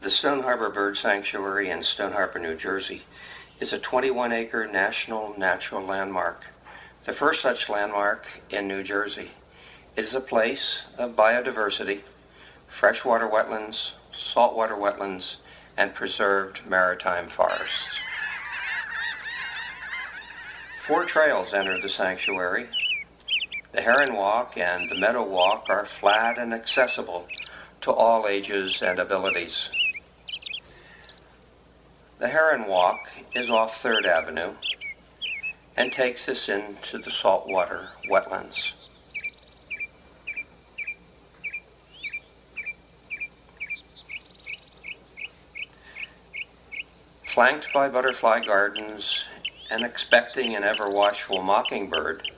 The Stone Harbor Bird Sanctuary in Stone Harbor, New Jersey, is a 21-acre national natural landmark, the first such landmark in New Jersey. It is a place of biodiversity, freshwater wetlands, saltwater wetlands, and preserved maritime forests. 4 trails enter the sanctuary. The Heron Walk and the Meadow Walk are flat and accessible to all ages and abilities. The Heron Walk is off 3rd Avenue and takes us into the saltwater wetlands. Flanked by butterfly gardens and expecting an ever-watchful mockingbird,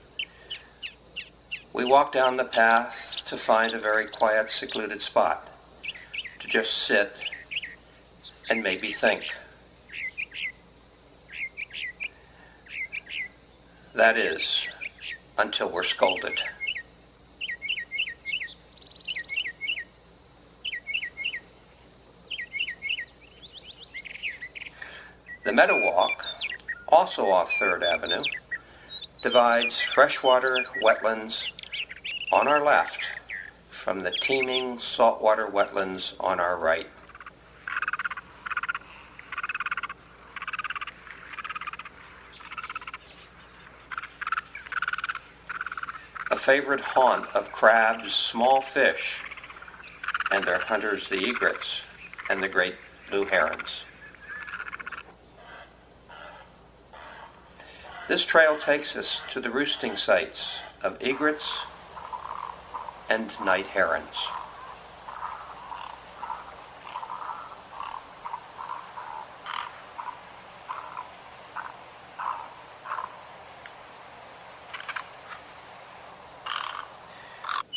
we walk down the path to find a very quiet, secluded spot to just sit and maybe think. That is, until we're scolded. The Meadow Walk, also off 3rd Avenue, divides freshwater wetlands on our left from the teeming saltwater wetlands on our right. A favorite haunt of crabs, small fish, and their hunters, the egrets, and the great blue herons. This trail takes us to the roosting sites of egrets and night herons.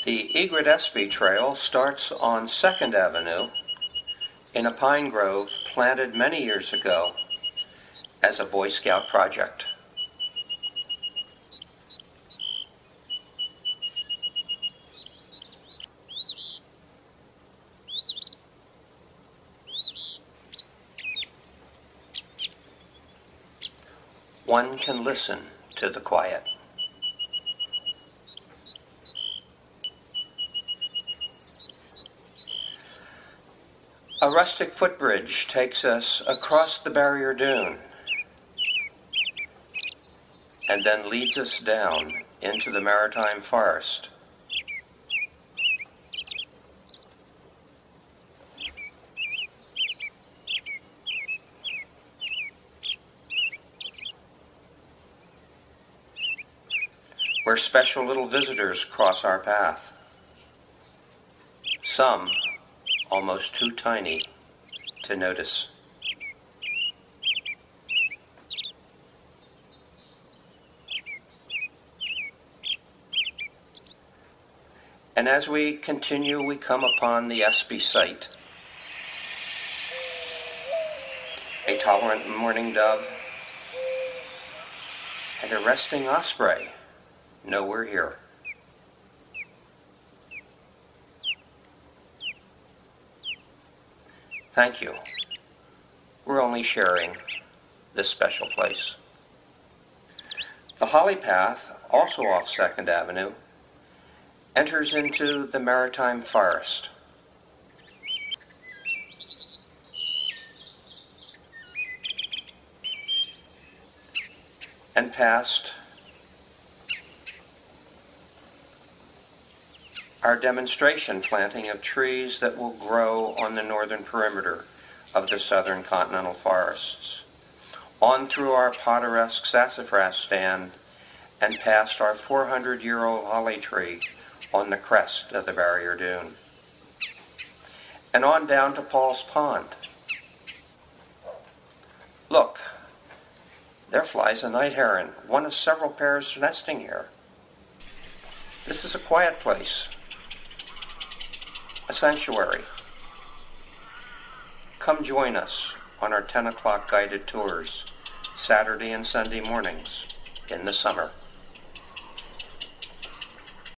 The Egret-Espy Trail starts on 2nd Avenue in a pine grove planted many years ago as a Boy Scout project. One can listen to the quiet. A rustic footbridge takes us across the barrier dune and then leads us down into the maritime forest. Where special little visitors cross our path. Some almost too tiny to notice. And as we continue, we come upon the Espy site. A tolerant mourning dove and a resting osprey know we're here. Thank you. We're only sharing this special place. The Holly Path, also off 2nd Avenue, enters into the maritime forest. And past our demonstration planting of trees that will grow on the northern perimeter of the southern continental forests, on through our Potteresque sassafras stand and past our 400-year-old holly tree on the crest of the barrier dune, and on down to Paul's Pond. Look, there flies a night heron, one of several pairs nesting here. This is a quiet place, a sanctuary. Come join us on our 10 o'clock guided tours, Saturday and Sunday mornings in the summer.